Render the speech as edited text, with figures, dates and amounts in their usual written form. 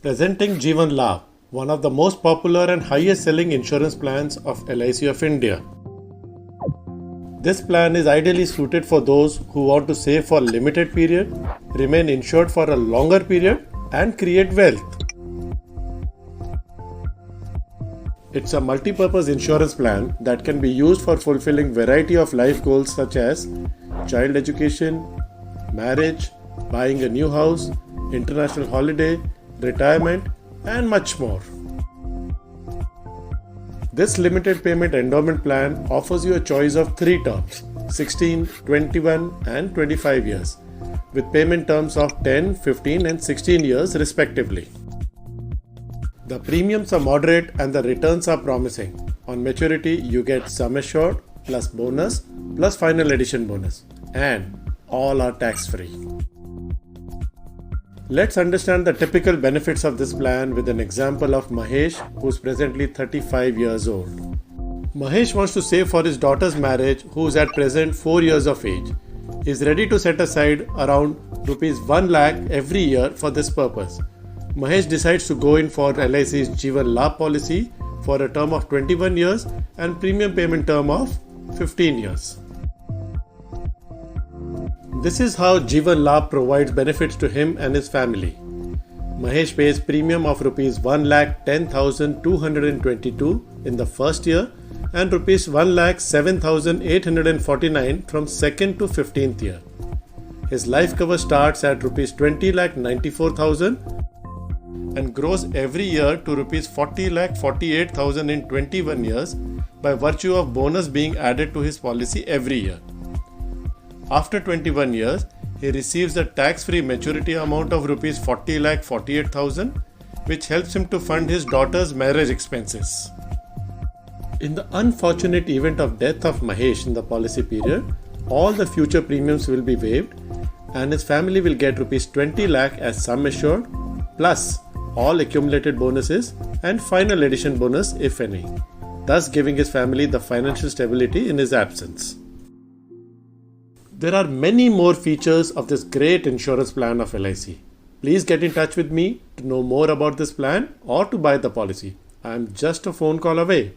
Presenting Jeevan Labh, one of the most popular and highest selling insurance plans of LIC of India. This plan is ideally suited for those who want to save for a limited period, remain insured for a longer period, and create wealth. It's a multi-purpose insurance plan that can be used for fulfilling variety of life goals such as child education, marriage, buying a new house, international holiday, retirement, and much more. This limited payment endowment plan offers you a choice of 3 terms: 16, 21, and 25 years, with payment terms of 10, 15, and 16 years respectively. The premiums are moderate and the returns are promising. On maturity, you get sum assured plus bonus plus final edition bonus, and all are tax free. Let's understand the typical benefits of this plan with an example of Mahesh, who is presently 35 years old. Mahesh wants to save for his daughter's marriage, who is at present 4 years of age. He is ready to set aside around Rs 1 lakh every year for this purpose. Mahesh decides to go in for LIC's Jeevan Labh policy for a term of 21 years and premium payment term of 15 years. This is how Jeevan Labh provides benefits to him and his family. Mahesh pays premium of Rs 1,10,222 in the first year and Rs 1,07,849 from 2nd to 15th year. His life cover starts at Rs 20,94,000 and grows every year to Rs 40,48,000 in 21 years by virtue of bonus being added to his policy every year. After 21 years, he receives a tax-free maturity amount of Rs 40,48,000, which helps him to fund his daughter's marriage expenses. In the unfortunate event of death of Mahesh in the policy period, all the future premiums will be waived and his family will get Rs 20 lakh as sum assured, plus all accumulated bonuses and final edition bonus if any, thus giving his family the financial stability in his absence. There are many more features of this great insurance plan of LIC. Please get in touch with me to know more about this plan or to buy the policy. I am just a phone call away.